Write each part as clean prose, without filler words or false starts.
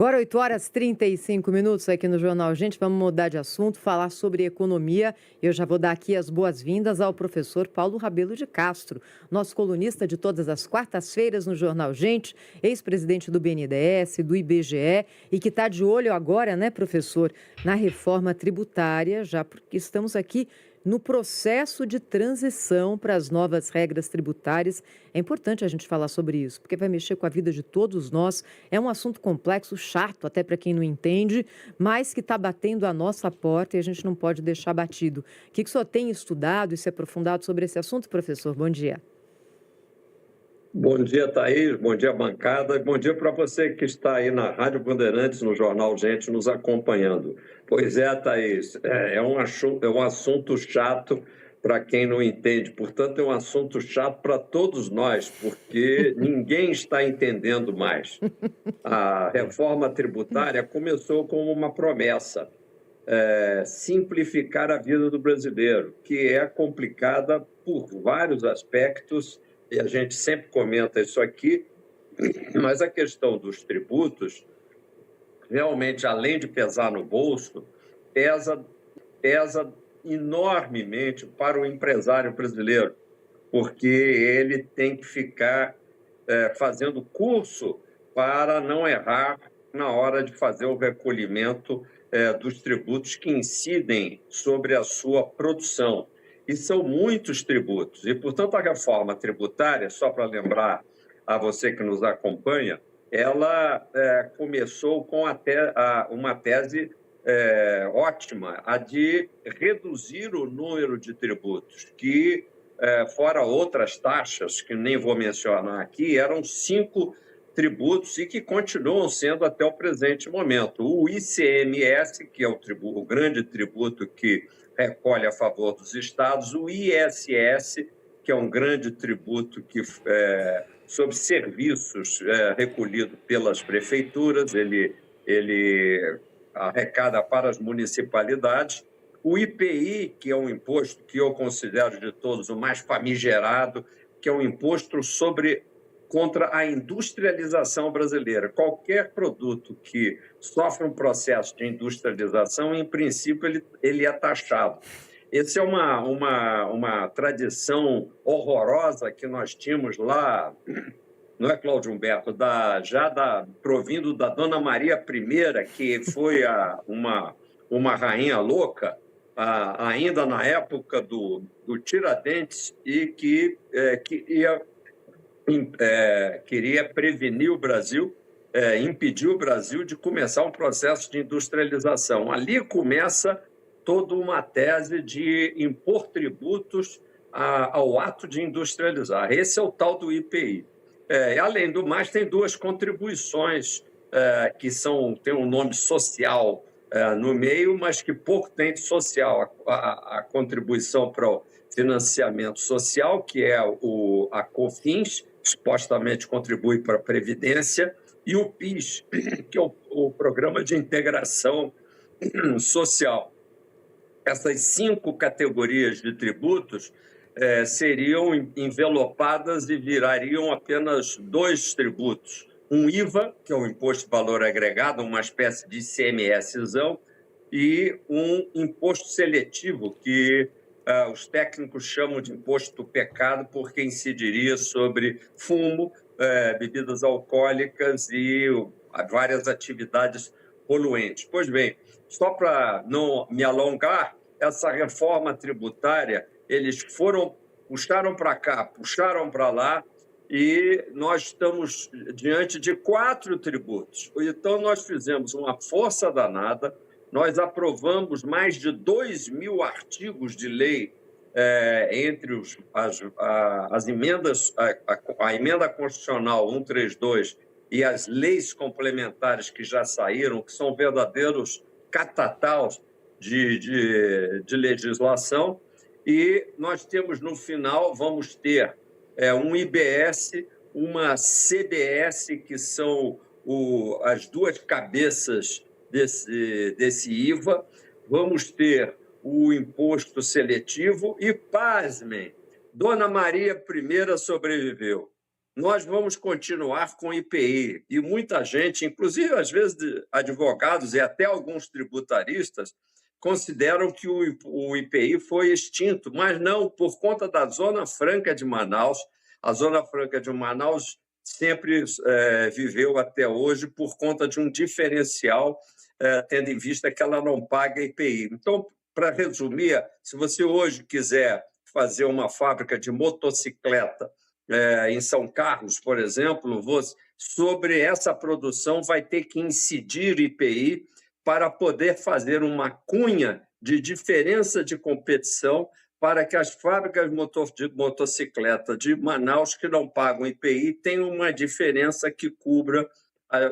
Agora, 8h35 aqui no Jornal Gente, vamos mudar de assunto, falar sobre economia. Eu já vou dar aqui as boas-vindas ao professor Paulo Rabelo de Castro, nosso colunista de todas as quartas-feiras no Jornal Gente, ex-presidente do BNDES, do IBGE, e que está de olho agora, né, professor, na reforma tributária, já porque estamos aqui no processo de transição para as novas regras tributárias. É importante a gente falar sobre isso, porque vai mexer com a vida de todos nós. É um assunto complexo, chato até para quem não entende, mas que está batendo a nossa porta e a gente não pode deixar batido. O que o senhor tem estudado e se aprofundado sobre esse assunto, professor? Bom dia. Bom dia, Thaís. Bom dia, bancada. Bom dia para você que está aí na Rádio Bandeirantes, no Jornal Gente, nos acompanhando. Pois é, Thaís, é um assunto chato para quem não entende. Portanto, é um assunto chato para todos nós, porque ninguém está entendendo mais. A reforma tributária começou como uma promessa, simplificar a vida do brasileiro, que é complicada por vários aspectos, e a gente sempre comenta isso aqui, mas a questão dos tributos, realmente, além de pesar no bolso, pesa enormemente para o empresário brasileiro, porque ele tem que ficar fazendo curso para não errar na hora de fazer o recolhimento dos tributos que incidem sobre a sua produção. E são muitos tributos. E, portanto, a reforma tributária, só para lembrar a você que nos acompanha, ela começou com uma tese ótima, a de reduzir o número de tributos, que, fora outras taxas, que nem vou mencionar aqui, eram 5 tributos e que continuam sendo até o presente momento. O ICMS, que é o grande tributo que recolhe a favor dos estados, o ISS, que é um grande tributo que, sobre serviços recolhido pelas prefeituras, ele arrecada para as municipalidades, o IPI, que é um imposto que eu considero de todos o mais famigerado, que é um imposto contra a industrialização brasileira. Qualquer produto que sofre um processo de industrialização, em princípio, ele é taxado. Essa é uma tradição horrorosa que nós tínhamos lá, não é, Cláudio Humberto, provindo da Dona Maria I, que foi uma rainha louca, ainda na época do Tiradentes, e que queria prevenir o Brasil, impedir o Brasil de começar um processo de industrialização. Ali começa toda uma tese de impor tributos ao ato de industrializar. Esse é o tal do IPI. Além do mais, tem 2 contribuições que têm um nome social no meio, mas que pouco tem de social. A contribuição para o financiamento social, que é a COFINS, supostamente contribui para a Previdência, e o PIS, que é o Programa de Integração Social. Essas 5 categorias de tributos seriam envelopadas e virariam apenas 2 tributos. Um IVA, que é o Imposto de Valor Agregado, uma espécie de ICMSzão, e um imposto seletivo, que os técnicos chamam de imposto do pecado, porque incidiria sobre fumo, bebidas alcoólicas e várias atividades poluentes. Pois bem, só para não me alongar, essa reforma tributária, eles puxaram para cá, puxaram para lá, e nós estamos diante de 4 tributos. Então, nós fizemos uma força danada, nós aprovamos mais de 2.000 artigos de lei entre as emendas, a emenda constitucional 132 e as leis complementares que já saíram, que são verdadeiros catataus de legislação, e nós temos no final, vamos ter um IBS, uma CBS, que são as 2 cabeças desse IVA, vamos ter o imposto seletivo e, pasmem, Dona Maria I sobreviveu. nós vamos continuar com o IPI. E muita gente, inclusive, às vezes, advogados e até alguns tributaristas, consideram que o IPI foi extinto, mas não, por conta da Zona Franca de Manaus. A Zona Franca de Manaus sempre viveu até hoje por conta de um diferencial, tendo em vista que ela não paga IPI. Então, para resumir, se você hoje quiser fazer uma fábrica de motocicleta em São Carlos, por exemplo, sobre essa produção vai ter que incidir IPI para poder fazer uma cunha de diferença de competição para que as fábricas de motocicleta de Manaus que não pagam IPI tenham uma diferença que cubra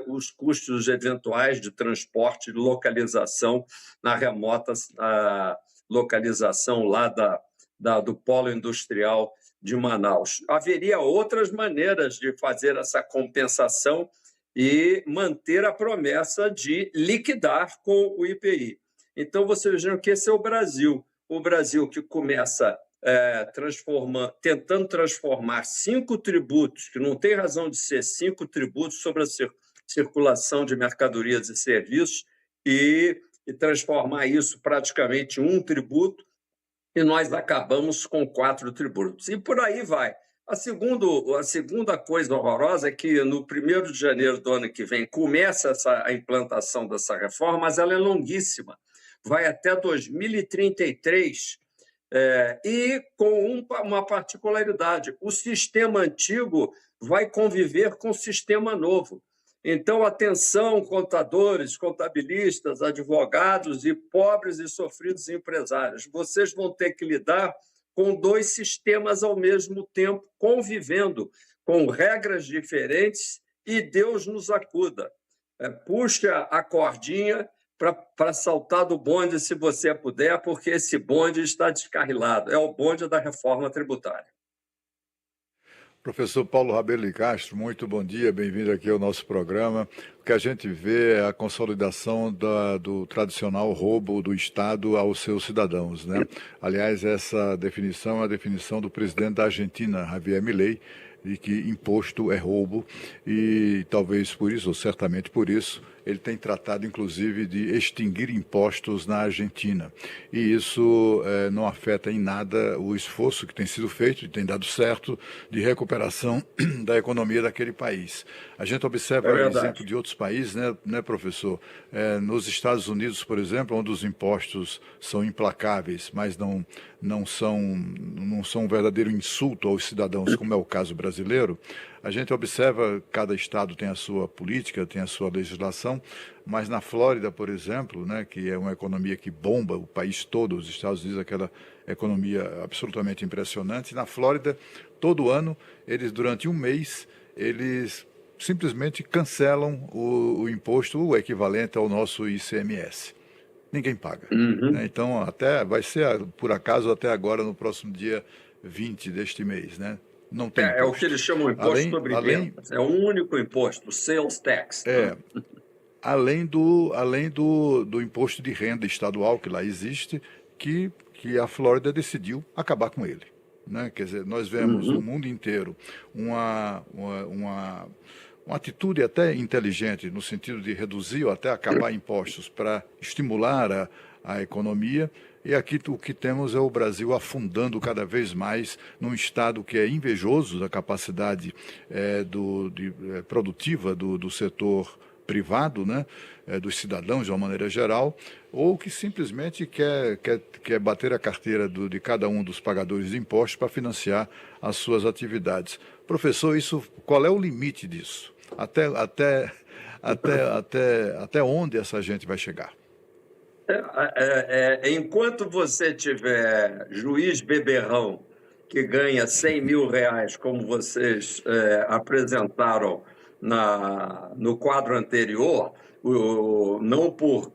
os custos eventuais de transporte e localização na remota localização lá do polo industrial de Manaus. Haveria outras maneiras de fazer essa compensação e manter a promessa de liquidar com o IPI. Então, vocês vejam que esse é o Brasil que começa tentando transformar 5 tributos, que não tem razão de ser 5 tributos sobre a circulação de mercadorias e serviços, e transformar isso praticamente em um tributo, e nós acabamos com 4 tributos. E por aí vai. A segunda coisa horrorosa é que, no 1º de janeiro do ano que vem, começa a implantação dessa reforma, mas ela é longuíssima. Vai até 2033, e com uma particularidade: o sistema antigo vai conviver com o sistema novo. Então, atenção, contadores, contabilistas, advogados e pobres e sofridos empresários, vocês vão ter que lidar com 2 sistemas ao mesmo tempo, convivendo com regras diferentes, e Deus nos acuda. Puxa a cordinha para saltar do bonde, se você puder, porque esse bonde está descarrilado. É o bonde da reforma tributária. Professor Paulo Rabelo de Castro, muito bom dia, bem-vindo aqui ao nosso programa. O que a gente vê é a consolidação do tradicional roubo do Estado aos seus cidadãos, né? Aliás, essa definição é a definição do presidente da Argentina, Javier Milei, de que imposto é roubo, e talvez por isso, ou certamente por isso, ele tem tratado, inclusive, de extinguir impostos na Argentina. E isso não afeta em nada o esforço que tem sido feito e tem dado certo de recuperação da economia daquele país. A gente observa o exemplo de outros países, né, professor? Nos Estados Unidos, por exemplo, onde os impostos são implacáveis, mas não são um verdadeiro insulto aos cidadãos, como é o caso brasileiro. A gente observa, cada estado tem a sua política, tem a sua legislação, mas na Flórida, por exemplo, né, que é uma economia que bomba o país todo, os Estados Unidos, aquela economia absolutamente impressionante. Na Flórida, todo ano, durante um mês, eles simplesmente cancelam o imposto, o equivalente ao nosso ICMS. Ninguém paga. Né? Então, vai ser, por acaso, até agora, no próximo dia 20 deste mês, né? Não tem o que eles chamam de imposto sobre vendas. É um único imposto, sales tax. Além do imposto de renda estadual que lá existe, que a Flórida decidiu acabar com ele. Né? Quer dizer, nós vemos no mundo inteiro uma atitude até inteligente, no sentido de reduzir ou até acabar impostos para estimular a economia. E aqui o que temos é o Brasil afundando cada vez mais num estado que é invejoso da capacidade produtiva do setor privado, né, dos cidadãos de uma maneira geral, ou que simplesmente quer bater a carteira de cada um dos pagadores de impostos para financiar as suas atividades. Professor, qual é o limite disso? Até onde essa gente vai chegar? Enquanto você tiver juiz beberrão que ganha R$100 mil, como vocês apresentaram no quadro anterior, não por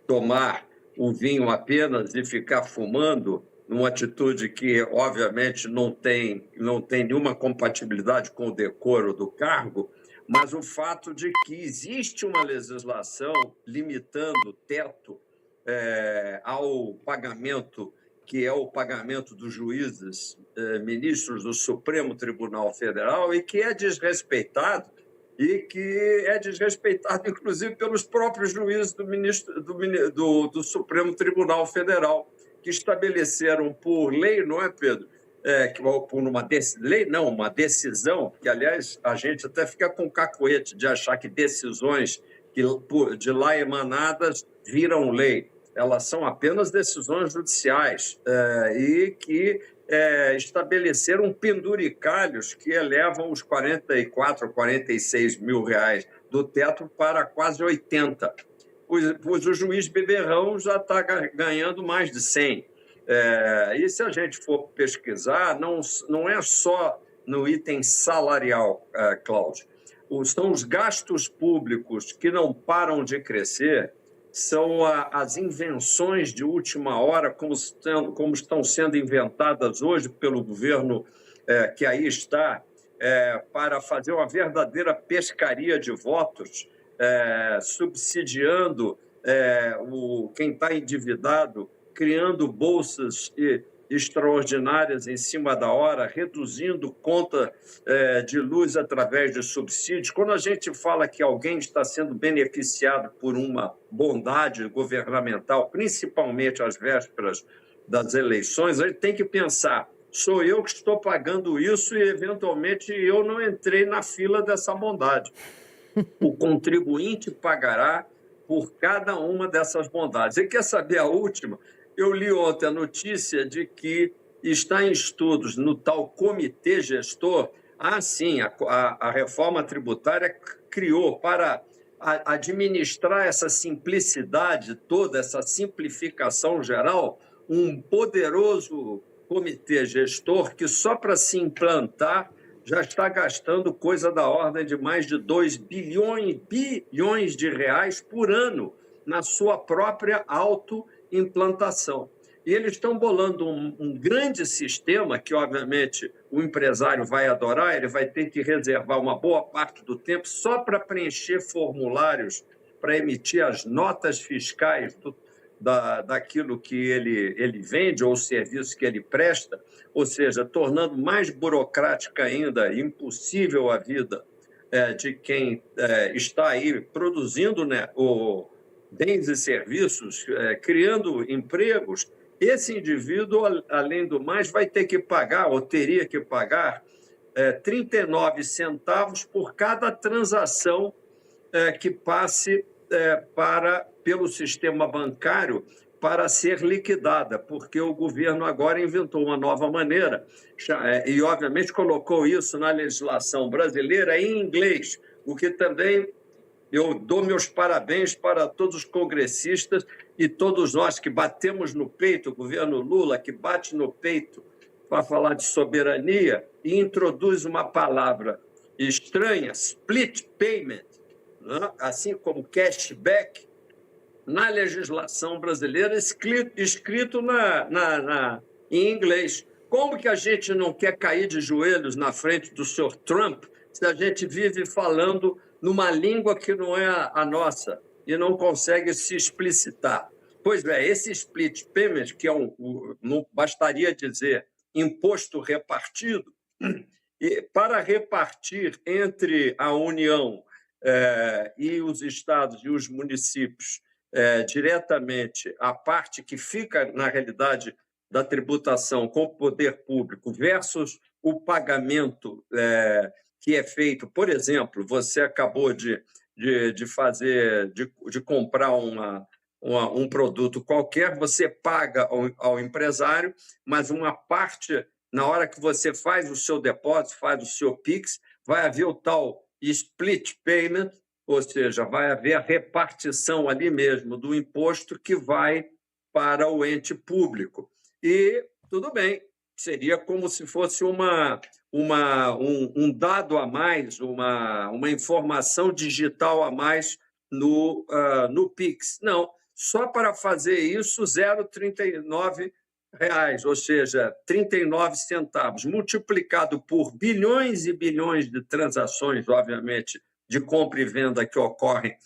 tomar o vinho apenas e ficar fumando, numa atitude que, obviamente, não tem nenhuma compatibilidade com o decoro do cargo, mas o fato de que existe uma legislação limitando o teto ao pagamento que é o pagamento dos juízes, ministros do Supremo Tribunal Federal, e que é desrespeitado, inclusive, pelos próprios juízes do Supremo Tribunal Federal, que estabeleceram por lei, não é, Pedro? Por uma decisão, que, aliás, a gente até fica com cacoete de achar que decisões de lá emanadas viram lei. Elas são apenas decisões judiciais e que estabeleceram penduricalhos que elevam os 44, 46 mil reais do teto para quase 80. Pois o juiz beberrão já está ganhando mais de 100. E se a gente for pesquisar, não é só no item salarial, Cláudio. São os gastos públicos que não param de crescer, são as invenções de última hora, como estão sendo inventadas hoje pelo governo que aí está, para fazer uma verdadeira pescaria de votos, subsidiando quem está endividado, criando bolsas extraordinárias em cima da hora, reduzindo conta de luz através de subsídios. Quando a gente fala que alguém está sendo beneficiado por uma bondade governamental, principalmente às vésperas das eleições, a gente tem que pensar, sou eu que estou pagando isso e, eventualmente, eu não entrei na fila dessa bondade. O contribuinte pagará por cada uma dessas bondades. E quer saber a última? Eu li ontem a notícia de que está em estudos no tal comitê gestor. Sim, a reforma tributária criou para administrar essa simplicidade toda, essa simplificação geral, um poderoso comitê gestor que só para se implantar já está gastando coisa da ordem de mais de 2 bilhões de reais por ano na sua própria autoimplantação. E eles estão bolando um grande sistema que, obviamente, o empresário vai adorar, ele vai ter que reservar uma boa parte do tempo só para preencher formulários, para emitir as notas fiscais daquilo que ele vende ou o serviço que ele presta, ou seja, tornando mais burocrática ainda, impossível a vida de quem está aí produzindo, né, bens e serviços, criando empregos. Esse indivíduo, além do mais, vai ter que pagar, ou teria que pagar, 39 centavos por cada transação que passe pelo sistema bancário para ser liquidada, porque o governo agora inventou uma nova maneira e, obviamente, colocou isso na legislação brasileira em inglês, o que também eu dou meus parabéns para todos os congressistas e todos nós que batemos no peito, o governo Lula, que bate no peito para falar de soberania e introduz uma palavra estranha, split payment, né? Assim como cashback, na legislação brasileira, escrito em inglês. Como que a gente não quer cair de joelhos na frente do senhor Trump se a gente vive falando numa língua que não é a nossa e não consegue se explicitar? Pois é, esse split payment, que não bastaria dizer imposto repartido, e para repartir entre a União e os estados e os municípios diretamente a parte que fica, na realidade, da tributação com o poder público versus o pagamento que é feito. Por exemplo, você acabou de comprar um produto qualquer, você paga ao empresário, mas uma parte, na hora que você faz o seu depósito, faz o seu PIX, vai haver o tal split payment, ou seja, vai haver a repartição ali mesmo do imposto que vai para o ente público. E tudo bem, seria como se fosse um dado a mais, uma informação digital a mais no PIX. Não, só para fazer isso, 0,39 reais, ou seja, 39 centavos, multiplicado por bilhões e bilhões de transações, obviamente, de compra e venda que ocorrem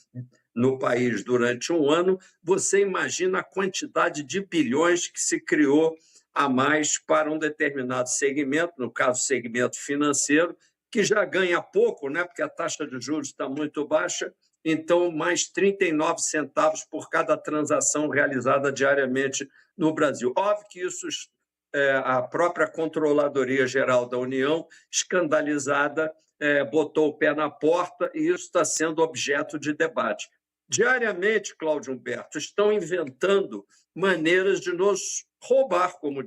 no país durante um ano, você imagina a quantidade de bilhões que se criou a mais para um determinado segmento, no caso, segmento financeiro, que já ganha pouco, né, porque a taxa de juros está muito baixa, então mais 39 centavos por cada transação realizada diariamente no Brasil. Óbvio que isso a própria Controladoria Geral da União, escandalizada, botou o pé na porta e isso está sendo objeto de debate. Diariamente, Cláudio Humberto, estão inventando maneiras de nos roubar, como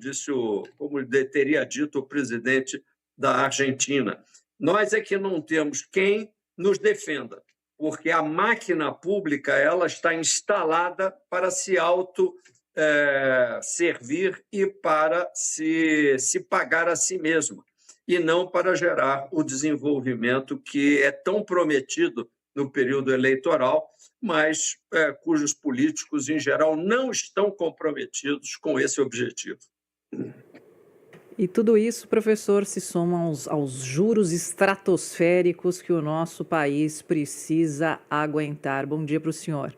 teria dito o presidente da Argentina. Nós é que não temos quem nos defenda, porque a máquina pública ela está instalada para se servir e para se pagar a si mesma, e não para gerar o desenvolvimento que é tão prometido no período eleitoral, mas cujos políticos, em geral, não estão comprometidos com esse objetivo. E tudo isso, professor, se soma aos juros estratosféricos que o nosso país precisa aguentar. Bom dia para o senhor.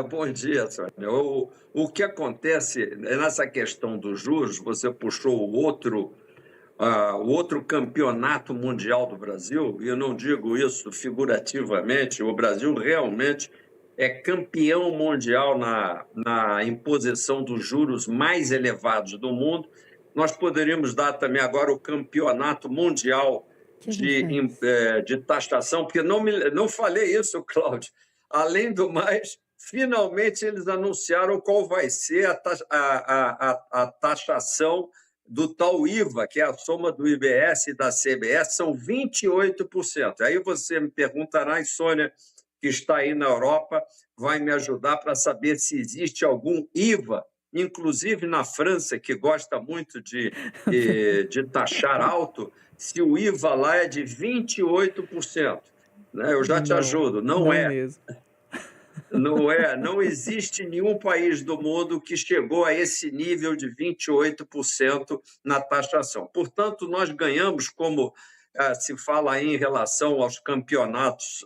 Bom dia, Sônia. O que acontece nessa questão dos juros, você puxou o outro campeonato mundial do Brasil, e eu não digo isso figurativamente, o Brasil realmente é campeão mundial na imposição dos juros mais elevados do mundo. Nós poderíamos dar também agora o campeonato mundial de taxação, porque não falei isso, Cláudio. Além do mais, finalmente eles anunciaram qual vai ser a taxação do tal IVA, que é a soma do IBS e da CBS, são 28%. Aí você me perguntará, e Sônia, que está aí na Europa, vai me ajudar para saber se existe algum IVA, inclusive na França, que gosta muito de taxar alto, se o IVA lá é de 28%. Né? Eu já te ajudo, não é. Mesmo. Não existe nenhum país do mundo que chegou a esse nível de 28% na taxação. Portanto, nós ganhamos, como se fala aí em relação aos campeonatos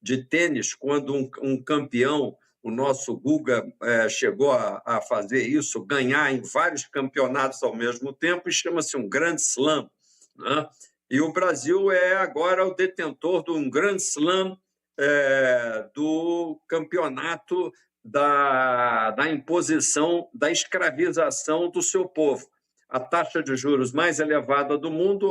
de tênis, quando um campeão, o nosso Guga, chegou a fazer isso, ganhar em vários campeonatos ao mesmo tempo, e chama-se um Grand Slam. Né? E o Brasil é agora o detentor de um Grand Slam do campeonato da imposição, da escravização do seu povo. A taxa de juros mais elevada do mundo,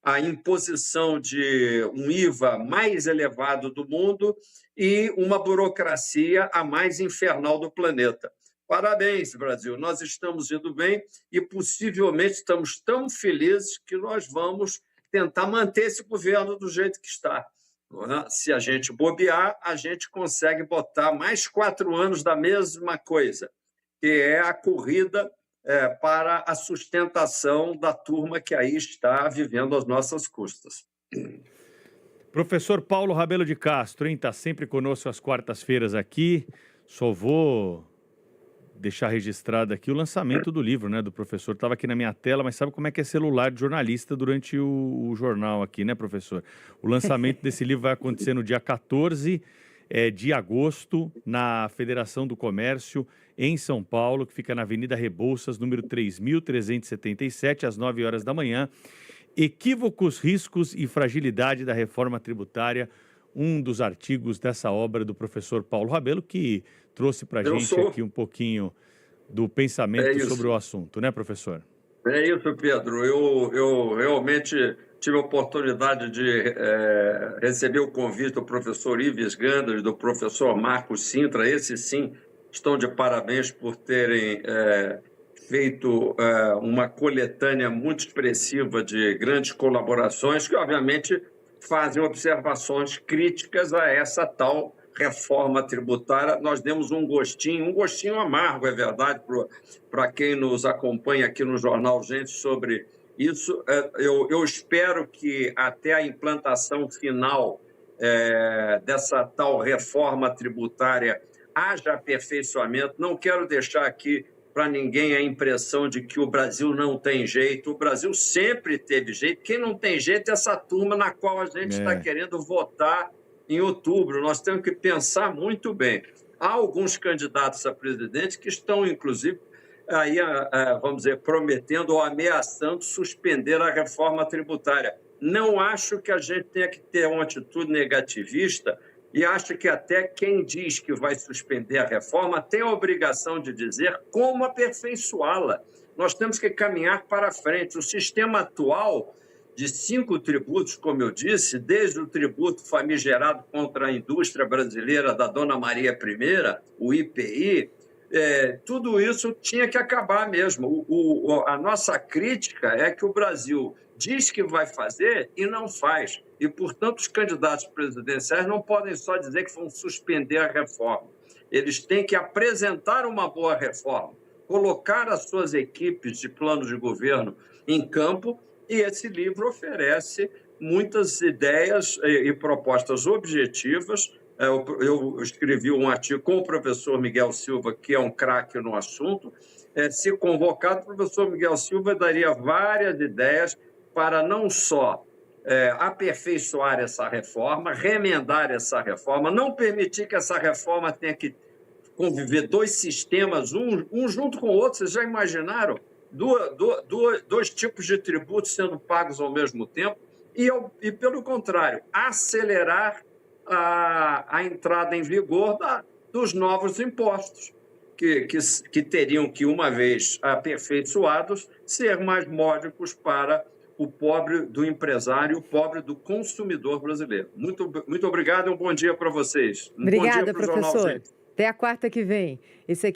a imposição de um IVA mais elevado do mundo e uma burocracia a mais infernal do planeta. Parabéns, Brasil, nós estamos indo bem e possivelmente estamos tão felizes que nós vamos tentar manter esse governo do jeito que está. Se a gente bobear, a gente consegue botar mais 4 anos da mesma coisa, que é a corrida para a sustentação da turma que aí está vivendo às nossas custas. Professor Paulo Rabelo de Castro, está sempre conosco às quartas-feiras aqui. Só vou deixar registrado aqui o lançamento do livro, né, do professor. Estava aqui na minha tela, mas sabe como é que é celular de jornalista durante o jornal aqui, né, professor? O lançamento desse livro vai acontecer no dia 14 de agosto, na Federação do Comércio, em São Paulo, que fica na Avenida Rebouças, número 3.377, às 9 horas da manhã. Equívocos, riscos e fragilidade da reforma tributária, um dos artigos dessa obra do professor Paulo Rabelo, que trouxe para a gente aqui um pouquinho do pensamento sobre o assunto, né, professor? É isso, Pedro. Eu realmente tive a oportunidade de receber o convite do professor Ives Gandra e do professor Marcos Sintra. Esses, sim, estão de parabéns por terem feito uma coletânea muito expressiva de grandes colaborações que, obviamente, fazem observações críticas a essa tal reforma tributária. Nós demos um gostinho amargo, é verdade, para quem nos acompanha aqui no Jornal Gente sobre isso. Eu espero que até a implantação final dessa tal reforma tributária haja aperfeiçoamento. Não quero deixar aqui para ninguém a impressão de que o Brasil não tem jeito. O Brasil sempre teve jeito. Quem não tem jeito é essa turma na qual a gente está querendo votar em outubro. Nós temos que pensar muito bem. Há alguns candidatos a presidente que estão, inclusive, aí, vamos dizer, prometendo ou ameaçando suspender a reforma tributária. Não acho que a gente tenha que ter uma atitude negativista e acho que até quem diz que vai suspender a reforma tem a obrigação de dizer como aperfeiçoá-la. Nós temos que caminhar para frente. O sistema atual de 5 tributos, como eu disse, desde o tributo famigerado contra a indústria brasileira da Dona Maria I, o IPI, tudo isso tinha que acabar mesmo. A nossa crítica é que o Brasil diz que vai fazer e não faz. E, portanto, os candidatos presidenciais não podem só dizer que vão suspender a reforma. Eles têm que apresentar uma boa reforma, colocar as suas equipes de plano de governo em campo, e esse livro oferece muitas ideias e propostas objetivas. Eu escrevi um artigo com o professor Miguel Silva, que é um craque no assunto. Se convocado, o professor Miguel Silva daria várias ideias para não só aperfeiçoar essa reforma, remendar essa reforma, não permitir que essa reforma tenha que conviver 2 sistemas, um junto com o outro. Vocês já imaginaram? Dois tipos de tributos sendo pagos ao mesmo tempo e pelo contrário, acelerar a entrada em vigor dos novos impostos, que teriam que, uma vez aperfeiçoados, ser mais módicos para o pobre do empresário, o pobre do consumidor brasileiro. Muito obrigado e um bom dia para vocês. Obrigada, bom dia pro professor. Jornal Gente. Até a quarta que vem. Esse aqui